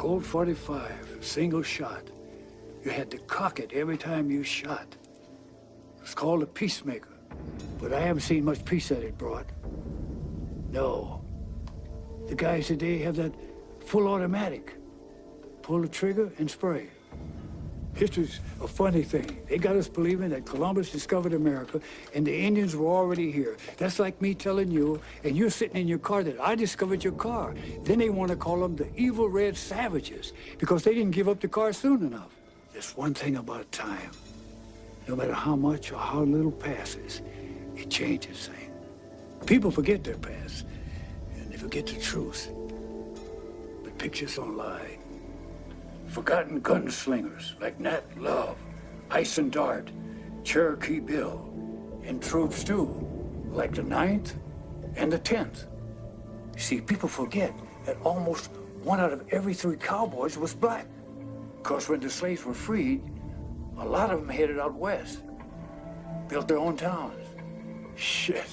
Colt 45, single shot. You had to cock it every time you shot. It was called a peacemaker, but I haven't seen much peace that it brought. No. The guys today have that full automatic. Pull the trigger and spray. History's a funny thing. They got us believing that Columbus discovered America and the Indians were already here. That's like me telling you, and you're sitting in your car, that I discovered your car. Then they want to call them the evil red savages because they didn't give up the car soon enough. There's one thing about time. No matter how much or how little passes, it changes things. People forget their past, and they forget the truth. But pictures don't lie. Forgotten gunslingers like Nat Love, Ice and Dart, Cherokee Bill, and troops too, like the 9th and the 10th. You see, people forget that almost 1 out of every 3 cowboys was black. Of course, when the slaves were freed, a lot of them headed out west, built their own towns. Shit,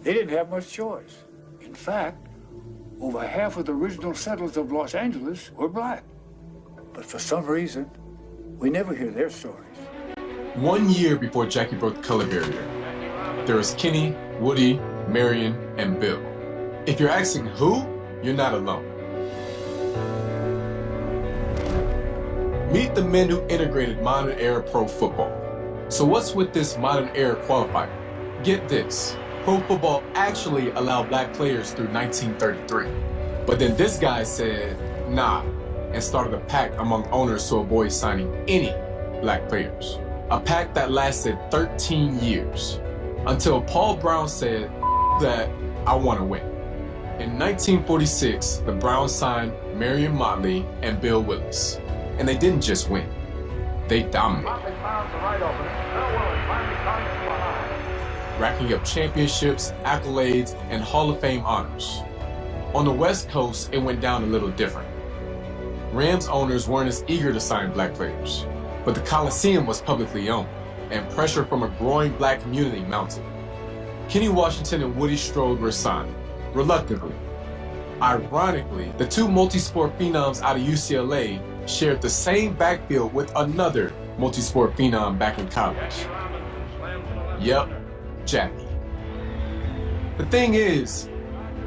they didn't have much choice. In fact, over half of the original settlers of Los Angeles were black. But for some reason, we never hear their stories. 1 year before Jackie broke the color barrier, there was Kenny, Woody, Marion, and Bill. If you're asking who, you're not alone. Meet the men who integrated modern era pro football. So what's with this modern era qualifier? Get this, pro football actually allowed black players through 1933. But then this guy said, nah, and started a pact among owners to avoid signing any black players. A pact that lasted 13 years, until Paul Brown said that I want to win. In 1946, the Browns signed Marion Motley and Bill Willis. And they didn't just win, they dominated. Racking up championships, accolades, and Hall of Fame honors. On the West Coast, it went down a little different. Rams owners weren't as eager to sign black players, but the Coliseum was publicly owned, and pressure from a growing black community mounted. Kenny Washington and Woody Strode were signed, reluctantly. Ironically, the 2 multi-sport phenoms out of UCLA shared the same backfield with another multi-sport phenom back in college. Yep, Jackie. The thing is,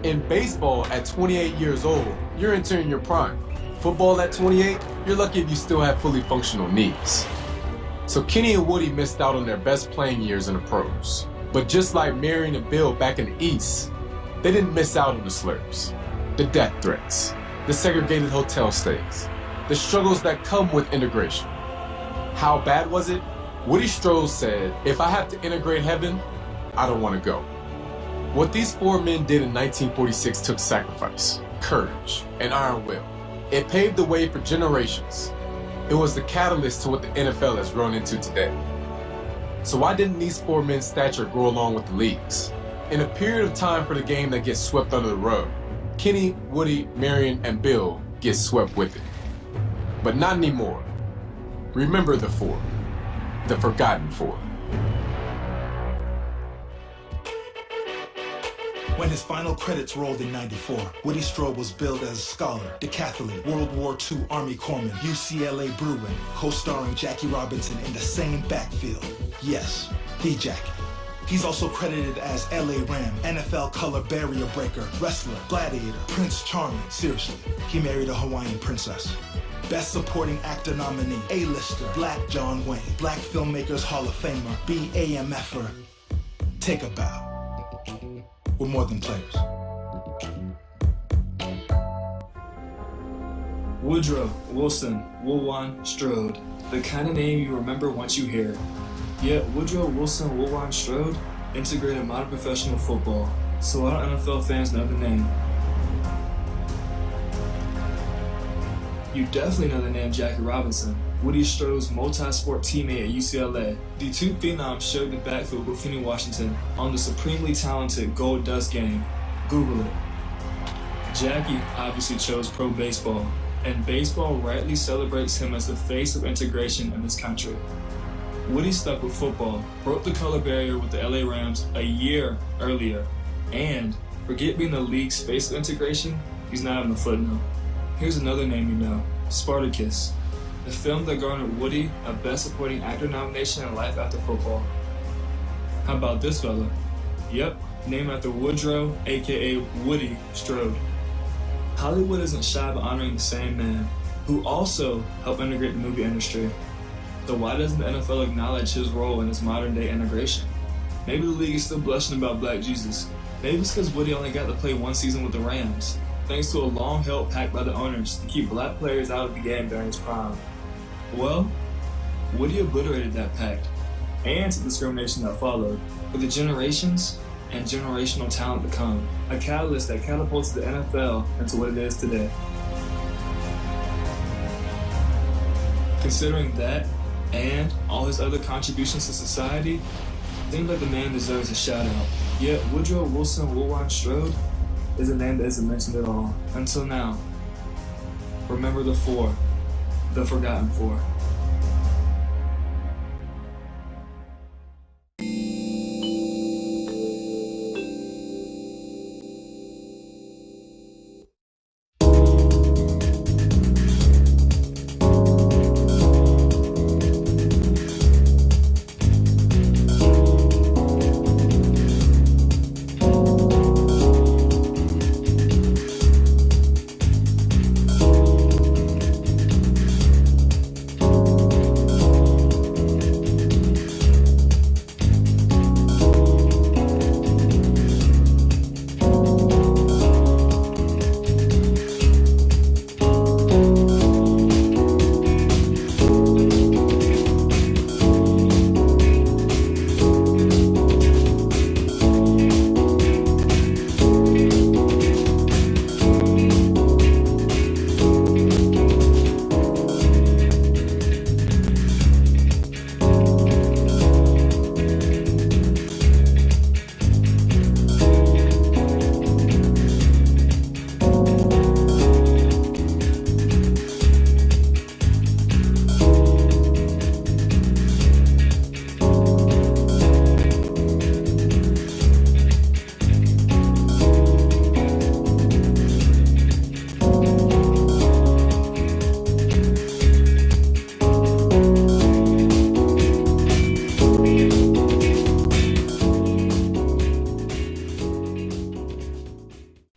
in baseball at 28 years old, you're entering your prime. Football at 28, you're lucky if you still have fully functional knees. So Kenny and Woody missed out on their best playing years in the pros. But just like Marion and Bill back in the East, they didn't miss out on the slurs, the death threats, the segregated hotel stays, the struggles that come with integration. How bad was it? Woody Strode said, if I have to integrate heaven, I don't want to go. What these 4 men did in 1946 took sacrifice, courage, and iron will. It paved the way for generations. It was the catalyst to what the NFL has grown into today. So why didn't these 4 men's stature grow along with the leagues? In a period of time for the game that gets swept under the rug, Kenny, Woody, Marion, and Bill get swept with it. But not anymore. Remember the 4, the forgotten 4. When his final credits rolled in '94, Woody Strode was billed as a scholar, decathlete, World War II Army corpsman, UCLA Bruin, co-starring Jackie Robinson in the same backfield. Yes, the Jackie. He's also credited as LA Ram, NFL color barrier breaker, wrestler, gladiator, Prince Charming. Seriously, he married a Hawaiian princess. Best Supporting Actor nominee, A-lister, Black John Wayne, Black Filmmakers Hall of Famer, BAMFer. Take a bow. We're more than players. Woodrow Wilson Woolwan Strode, the kind of name you remember once you hear it. Yet Woodrow Wilson Woolwan Strode integrated modern professional football, so a lot of NFL fans know the name. You definitely know the name Jackie Robinson, Woody Strode's multi-sport teammate at UCLA. The 2 phenoms shared the backfield with Kenny Washington on the supremely talented Gold Dust Gang. Google it. Jackie obviously chose pro baseball, and baseball rightly celebrates him as the face of integration in this country. Woody stuck with football, broke the color barrier with the LA Rams a year earlier, and forget being the league's face of integration, he's not having a footnote. Here's another name you know, Spartacus, the film that garnered Woody a Best Supporting Actor nomination in Life After Football. How about this fella? Yep, named after Woodrow, aka Woody Strode. Hollywood isn't shy of honoring the same man, who also helped integrate the movie industry. So why doesn't the NFL acknowledge his role in its modern day integration? Maybe the league is still blushing about Black Jesus. Maybe it's because Woody only got to play one season with the Rams, thanks to a long-held pact by the owners to keep black players out of the game during his prime. Well, Woody obliterated that pact, and the discrimination that followed, with the generations and generational talent to come, a catalyst that catapulted the NFL into what it is today. Considering that, and all his other contributions to society, seems like the man deserves a shout-out. Yet Woodrow Wilson Woodwine Strode is a name that isn't mentioned at all, until now. Remember the four, the forgotten four.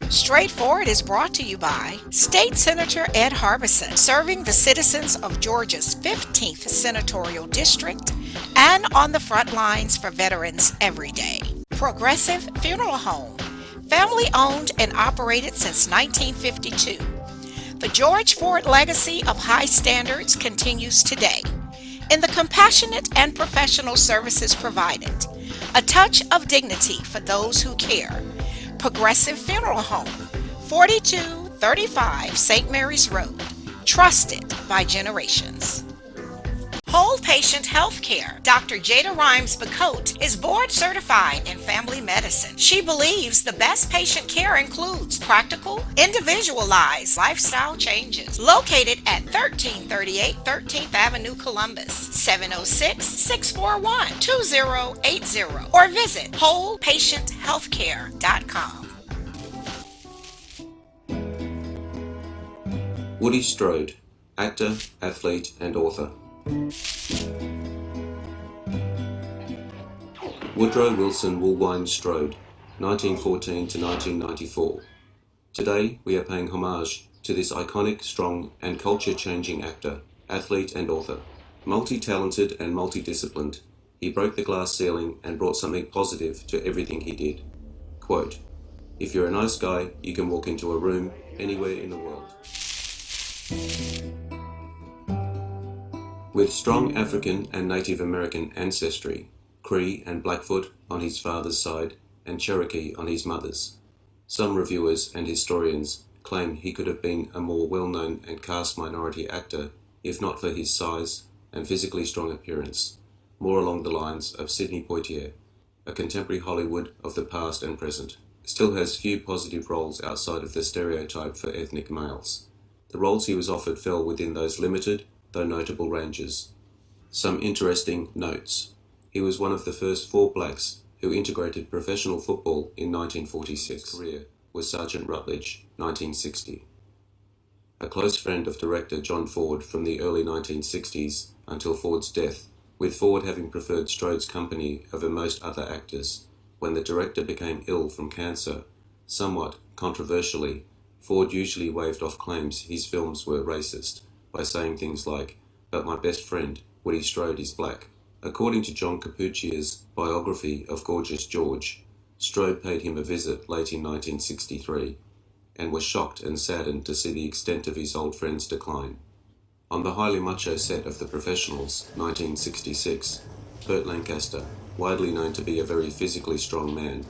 Straightforward is brought to you by State Senator Ed Harbison, serving the citizens of Georgia's 15th Senatorial District and on the front lines for veterans every day. Progressive Funeral Home, family owned and operated since 1952. The George Ford legacy of high standards continues today in the compassionate and professional services provided. A touch of dignity for those who care. Progressive Funeral Home, 4235 St. Mary's Road, trusted by generations. Whole Patient Healthcare. Dr. Jada Rimes-Bacote is board certified in family medicine. She believes the best patient care includes practical, individualized lifestyle changes. Located at 1338 13th Avenue, Columbus, 706-641-2080, or visit wholepatienthealthcare.com. Woody Strode, actor, athlete, and author. Woodrow Wilson Woolwine Strode, 1914 to 1994. Today, we are paying homage to this iconic, strong, and culture-changing actor, athlete, and author. Multi-talented and multi-disciplined, he broke the glass ceiling and brought something positive to everything he did. Quote, "If you're a nice guy, you can walk into a room anywhere in the world." With strong African and Native American ancestry, Cree and Blackfoot on his father's side, and Cherokee on his mother's, some reviewers and historians claim he could have been a more well-known and caste minority actor if not for his size and physically strong appearance, more along the lines of Sidney Poitier, a contemporary Hollywood of the past and present. Still has few positive roles outside of the stereotype for ethnic males. The roles he was offered fell within those limited, though notable ranges. Some interesting notes. He was one of the first 4 blacks who integrated professional football in 1946. His career was Sergeant Rutledge, 1960. a close friend of director John Ford from the early 1960s until Ford's death, with Ford having preferred Strode's company over most other actors. When the director became ill from cancer, somewhat controversially, Ford usually waved off claims his films were racist by saying things like, "But my best friend, Woody Strode, is black." According to John Capuchia's biography of Gorgeous George, Strode paid him a visit late in 1963 and was shocked and saddened to see the extent of his old friend's decline. On the highly macho set of The Professionals, 1966, Burt Lancaster, widely known to be a very physically strong man,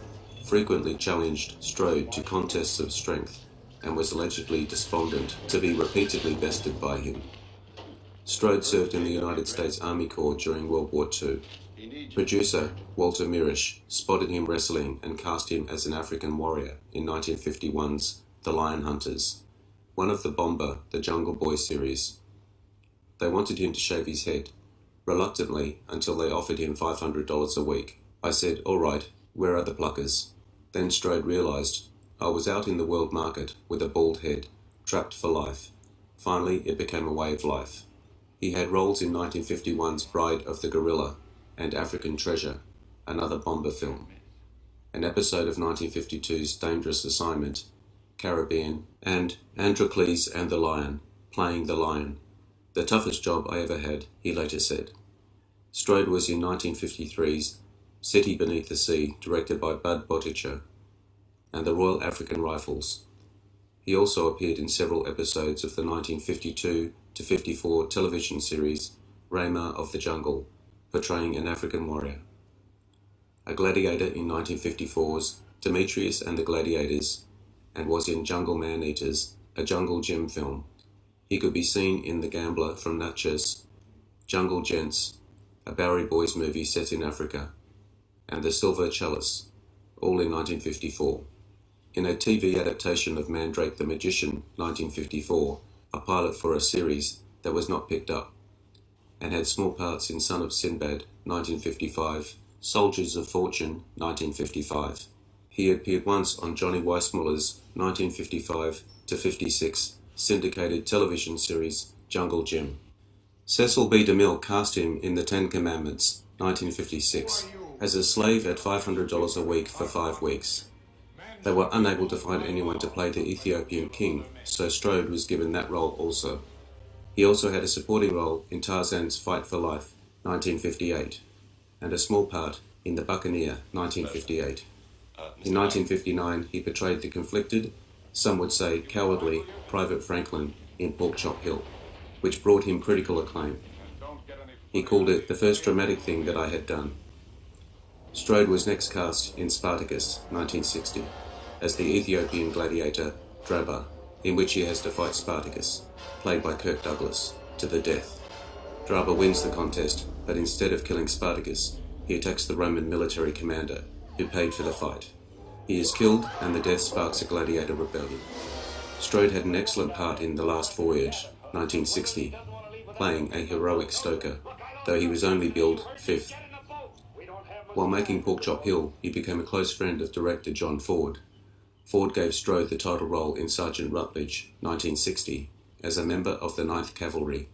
frequently challenged Strode to contests of strength and was allegedly despondent to be repeatedly bested by him. Strode served in the United States Army Corps during World War II. Producer Walter Mirisch spotted him wrestling and cast him as an African warrior in 1951's The Lion Hunters, one of the Bomber, the Jungle Boy series. They wanted him to shave his head, reluctantly, until they offered him $500 a week. I said, "All right, where are the pluckers?" Then Strode realized, I was out in the world market with a bald head, trapped for life. Finally, it became a way of life. He had roles in 1951's Bride of the Gorilla and African Treasure, another Bomber film, an episode of 1952's Dangerous Assignment, Caribbean, and Androcles and the Lion, playing the lion. The toughest job I ever had, he later said. Strode was in 1953's City Beneath the Sea, directed by Bud Botticher, and the Royal African Rifles. He also appeared in several episodes of the 1952-54 television series Rama of the Jungle, portraying an African warrior. A gladiator in 1954's Demetrius and the Gladiators, and was in Jungle Man-Eaters, a Jungle Gym film. He could be seen in The Gambler from Natchez, Jungle Gents, a Bowery Boys movie set in Africa, and The Silver Chalice, all in 1954. In a TV adaptation of Mandrake the Magician, 1954, a pilot for a series that was not picked up, and had small parts in Son of Sinbad, 1955, Soldiers of Fortune, 1955. He appeared once on Johnny Weissmuller's 1955-56 syndicated television series Jungle Gym. Cecil B. DeMille cast him in The Ten Commandments, 1956, as a slave at $500 a week for 5 weeks. They were unable to find anyone to play the Ethiopian king, so Strode was given that role also. He also had a supporting role in Tarzan's Fight for Life, 1958, and a small part in The Buccaneer, 1958. In 1959, he portrayed the conflicted, some would say cowardly, Private Franklin in Pork Chop Hill, which brought him critical acclaim. He called it the first dramatic thing that I had done. Strode was next cast in Spartacus, 1960, as the Ethiopian gladiator Draba, in which he has to fight Spartacus, played by Kirk Douglas, to the death. Draba wins the contest, but instead of killing Spartacus, he attacks the Roman military commander, who paid for the fight. He is killed, and the death sparks a gladiator rebellion. Strode had an excellent part in The Last Voyage, 1960, playing a heroic stoker, though he was only billed 5th. While making Pork Chop Hill, he became a close friend of director John Ford. Ford gave Strode the title role in Sergeant Rutledge, 1960, as a member of the 9th Cavalry,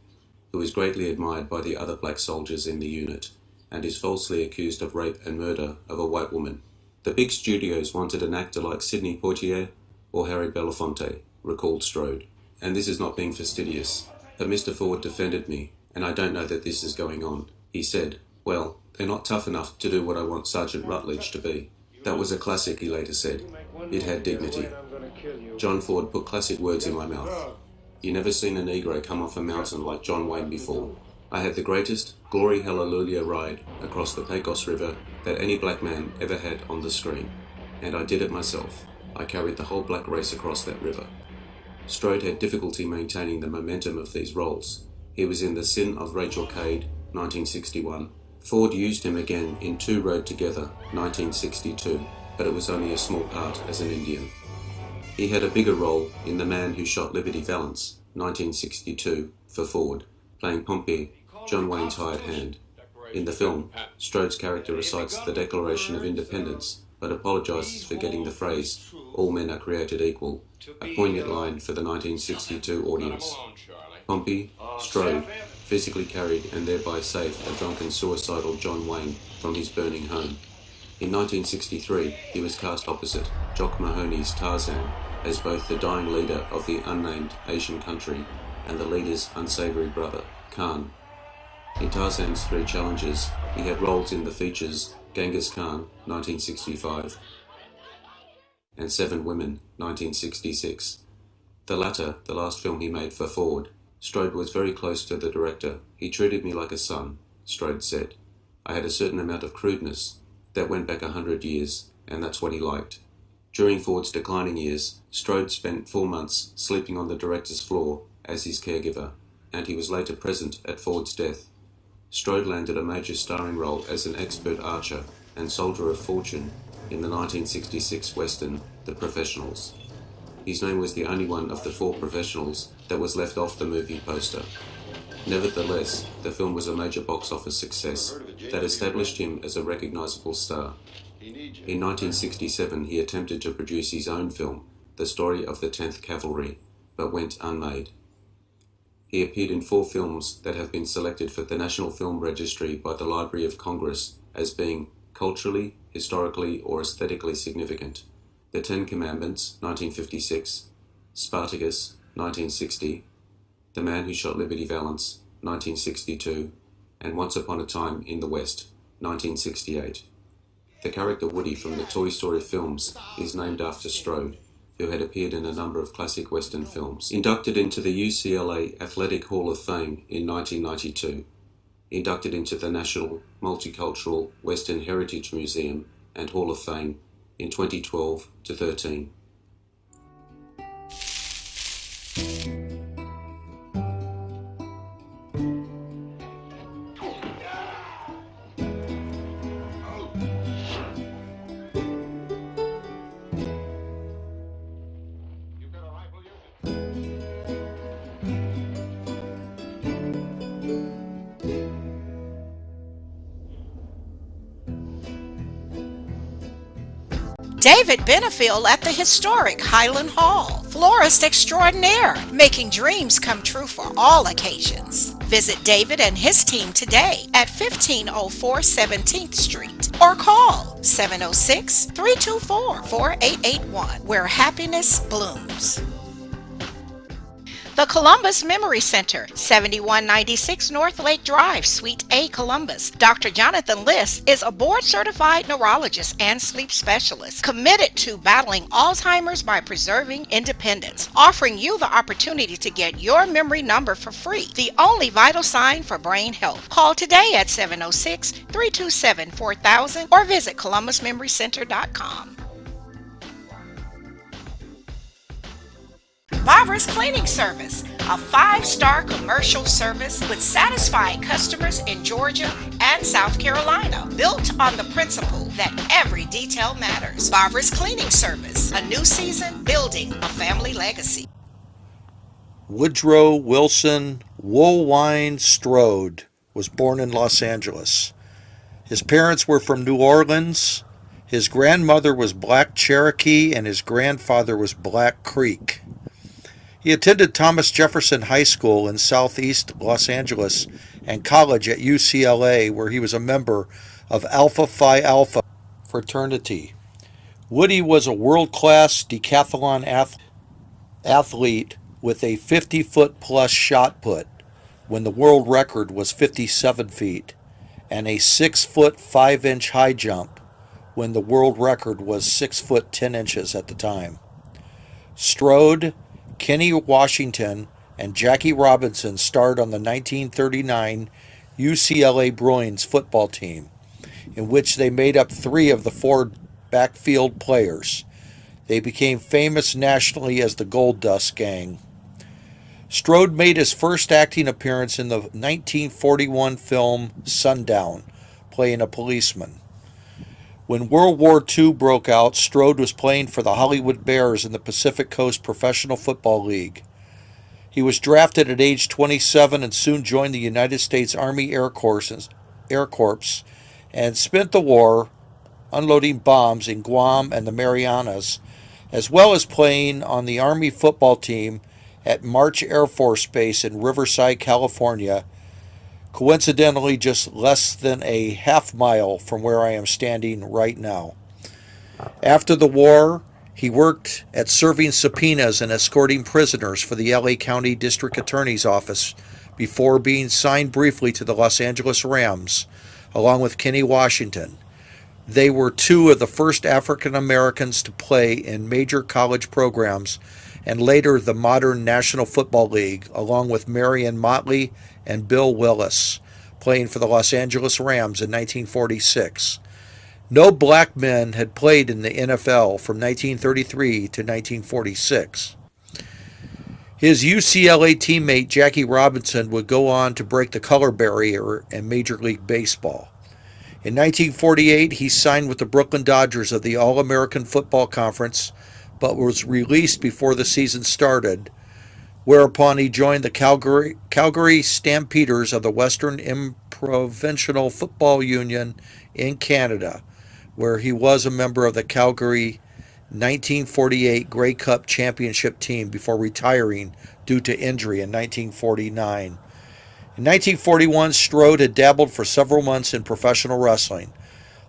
who is greatly admired by the other black soldiers in the unit, and is falsely accused of rape and murder of a white woman. The big studios wanted an actor like Sidney Poitier or Harry Belafonte, recalled Strode. And this is not being fastidious, but Mr. Ford defended me, and I don't know that this is going on. He said, "Well, they're not tough enough to do what I want Sergeant Rutledge to be." That was a classic, he later said. It had dignity. John Ford put classic words in my mouth. You never seen a Negro come off a mountain like John Wayne before. I had the greatest glory hallelujah ride across the Pecos River that any black man ever had on the screen. And I did it myself. I carried the whole black race across that river. Strode had difficulty maintaining the momentum of these roles. He was in The Sin of Rachel Cade, 1961. Ford used him again in Two Rode Together, 1962, but it was only a small part as an Indian. He had a bigger role in The Man Who Shot Liberty Valance, 1962, for Ford, playing Pompey, John Wayne's hired hand. In the film, Strode's character recites the Declaration of Independence, but but apologizes for getting the phrase, "all men are created equal," a poignant line for the 1962 audience. Pompey Strode physically carried and thereby saved a drunken suicidal John Wayne from his burning home. In 1963, he was cast opposite Jock Mahoney's Tarzan as both the dying leader of the unnamed Asian country and the leader's unsavory brother, Khan. In Tarzan's Three Challenges, he had roles in the features Genghis Khan, 1965, and Seven Women, 1966. The latter, the last film he made for Ford. Strode was very close to the director. "He treated me like a son," Strode said. "I had a certain amount of crudeness. That went back 100 years, and that's what he liked." During Ford's declining years, Strode spent 4 months sleeping on the director's floor as his caregiver, and he was later present at Ford's death. Strode landed a major starring role as an expert archer and soldier of fortune in the 1966 western The Professionals. His name was the only one of the 4 professionals that was left off the movie poster. Nevertheless, the film was a major box office success that established him as a recognizable star. In 1967, he attempted to produce his own film, The Story of the 10th Cavalry, but went unmade. He appeared in 4 films that have been selected for the National Film Registry by the Library of Congress as being culturally, historically, or aesthetically significant. The Ten Commandments, 1956, Spartacus, 1960, The Man Who Shot Liberty Valance, 1962, and Once Upon a Time in the West, 1968. The character Woody from the Toy Story films is named after Strode, who had appeared in a number of classic Western films. Inducted into the UCLA Athletic Hall of Fame in 1992. Inducted into the National Multicultural Western Heritage Museum and Hall of Fame in 2012 to 13. David Benefield at the historic Highland Hall, florist extraordinaire, making dreams come true for all occasions. Visit David and his team today at 1504 17th Street or call 706-324-4881, where happiness blooms. The Columbus Memory Center, 7196 North Lake Drive, Suite A, Columbus. Dr. Jonathan Liss is a board-certified neurologist and sleep specialist committed to battling Alzheimer's by preserving independence, offering you the opportunity to get your memory number for free, the only vital sign for brain health. Call today at 706-327-4000 or visit columbusmemorycenter.com. Barbara's Cleaning Service, a 5-star commercial service with satisfied customers in Georgia and South Carolina, built on the principle that every detail matters. Barbara's Cleaning Service, a new season building a family legacy. Woodrow Wilson Woolwine Strode was born in Los Angeles. His parents were from New Orleans. His grandmother was Black Cherokee and his grandfather was Black Creek. He attended Thomas Jefferson High School in southeast Los Angeles and college at UCLA, where he was a member of Alpha Phi Alpha fraternity. Woody was a world-class decathlon athlete with a 50-foot plus shot put when the world record was 57 feet, and a 6-foot 5-inch high jump when the world record was 6 foot 10 inches at the time. Strode, Kenny Washington, and Jackie Robinson starred on the 1939 UCLA Bruins football team, in which they made up 3 of the 4 backfield players. They became famous nationally as the Gold Dust Gang. Strode made his first acting appearance in the 1941 film Sundown, playing a policeman. When World War II broke out, Strode was playing for the Hollywood Bears in the Pacific Coast Professional Football League. He was drafted at age 27 and soon joined the United States Army Air Corps and spent the war unloading bombs in Guam and the Marianas, as well as playing on the Army football team at March Air Force Base in Riverside, California, coincidentally just less than a half mile from where I am standing right now. After the war, he worked at serving subpoenas and escorting prisoners for the LA County District Attorney's Office before being signed briefly to the Los Angeles Rams, along with Kenny Washington. They were two of the first African Americans to play in major college programs and later the modern National Football League, along with Marion Motley and Bill Willis, playing for the Los Angeles Rams in 1946. No black men had played in the NFL from 1933 to 1946. His UCLA teammate Jackie Robinson would go on to break the color barrier in Major League Baseball. In 1948, he signed with the Brooklyn Dodgers of the All-American Football Conference, but was released before the season started, whereupon he joined the Calgary Stampeders of the Western Provincial Football Union in Canada, where he was a member of the Calgary 1948 Grey Cup championship team before retiring due to injury in 1949. In 1941, Strode had dabbled for several months in professional wrestling.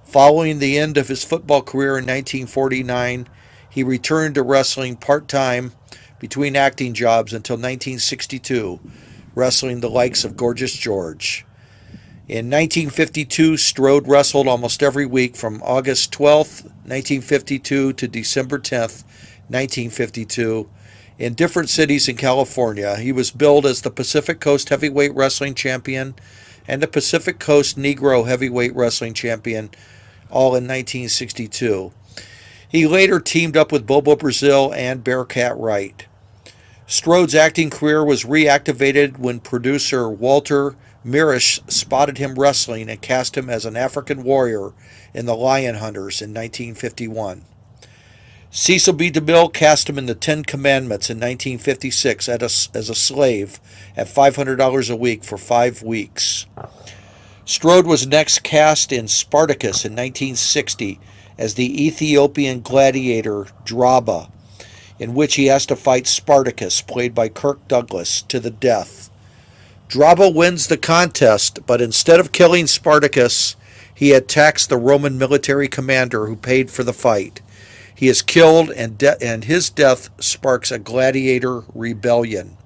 Following the end of his football career in 1949, he returned to wrestling part-time between acting jobs until 1962, wrestling the likes of Gorgeous George. In 1952, Strode wrestled almost every week from August 12, 1952 to December 10, 1952, in different cities in California. He was billed as the Pacific Coast Heavyweight Wrestling Champion and the Pacific Coast Negro Heavyweight Wrestling Champion, all in 1962. He later teamed up with Bobo Brazil and Bearcat Wright. Strode's acting career was reactivated when producer Walter Mirisch spotted him wrestling and cast him as an African warrior in The Lion Hunters in 1951. Cecil B. DeMille cast him in The Ten Commandments in 1956 as a slave at $500 a week for 5 weeks. Strode was next cast in Spartacus in 1960 as the Ethiopian gladiator Draba, in which he has to fight Spartacus, played by Kirk Douglas, to the death. Draba wins the contest, but instead of killing Spartacus, he attacks the Roman military commander who paid for the fight. He is killed, and his death sparks a gladiator rebellion.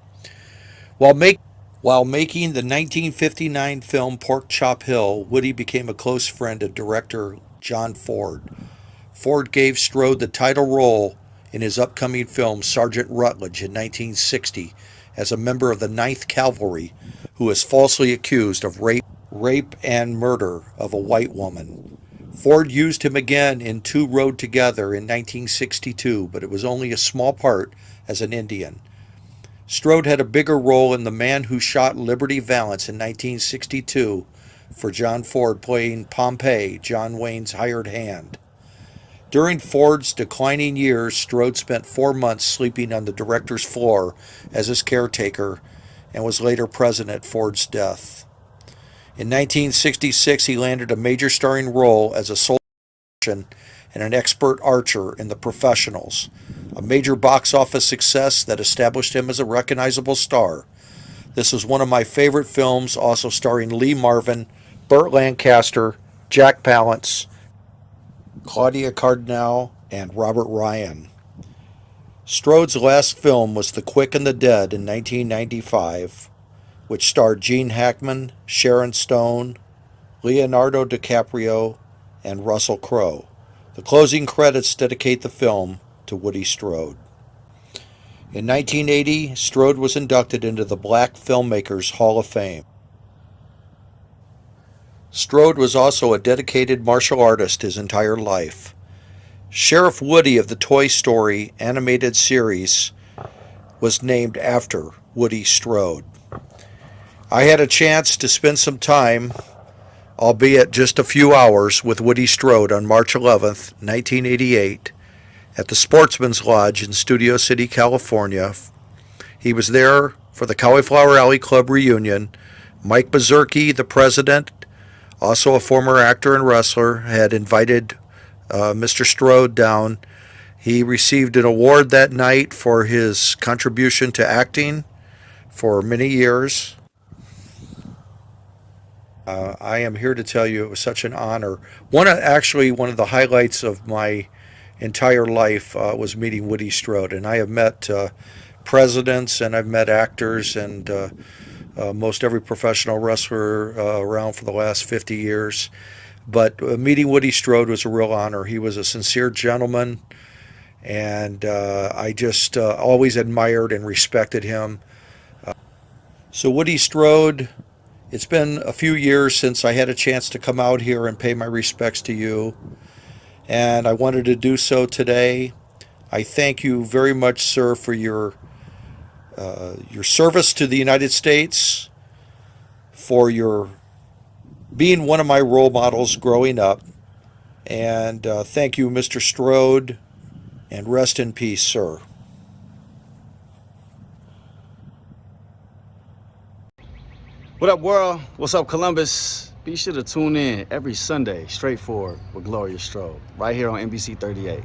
While making the 1959 film Pork Chop Hill, Woody became a close friend of director John Ford. Ford gave Strode the title role in his upcoming film Sergeant Rutledge in 1960 as a member of the 9th Cavalry who is falsely accused of rape and murder of a white woman. Ford used him again in Two Rode Together in 1962, but it was only a small part as an Indian. Strode had a bigger role in The Man Who Shot Liberty Valance in 1962 for John Ford, playing Pompey, John Wayne's hired hand. During Ford's declining years, Strode spent 4 months sleeping on the director's floor as his caretaker and was later present at Ford's death. In 1966, he landed a major starring role as a soldier and an expert archer in The Professionals, a major box office success that established him as a recognizable star. This was one of my favorite films, also starring Lee Marvin, Burt Lancaster, Jack Palance, Claudia Cardinale, and Robert Ryan. Strode's last film was The Quick and the Dead in 1995, which starred Gene Hackman, Sharon Stone, Leonardo DiCaprio, and Russell Crowe. The closing credits dedicate the film to Woody Strode. In 1980, Strode was inducted into the Black Filmmakers Hall of Fame. Strode was also a dedicated martial artist his entire life. Sheriff Woody of the Toy Story animated series was named after Woody Strode. I had a chance to spend some time, albeit just a few hours, with Woody Strode on March 11th, 1988, at the Sportsman's Lodge in Studio City, California. He was there for the Cauliflower Alley Club reunion. Mike Bazurki, the president, also a former actor and wrestler, had invited Mr. Strode down. He received an award that night for his contribution to acting for many years. I am here to tell you it was such an honor. One of the highlights of my entire life was meeting Woody Strode, and I have met presidents and I've met actors and most every professional wrestler around for the last 50 years. But meeting Woody Strode was a real honor. He was a sincere gentleman, and I just always admired and respected him. So Woody Strode, it's been a few years since I had a chance to come out here and pay my respects to you, and I wanted to do so today. I thank you very much, sir, for your service to the United States, for your being one of my role models growing up, and thank you, Mr. Strode, and rest in peace, sir. What up, world? What's up, Columbus? Be sure to tune in every Sunday, Straightforward with Gloria Strode, right here on NBC 38.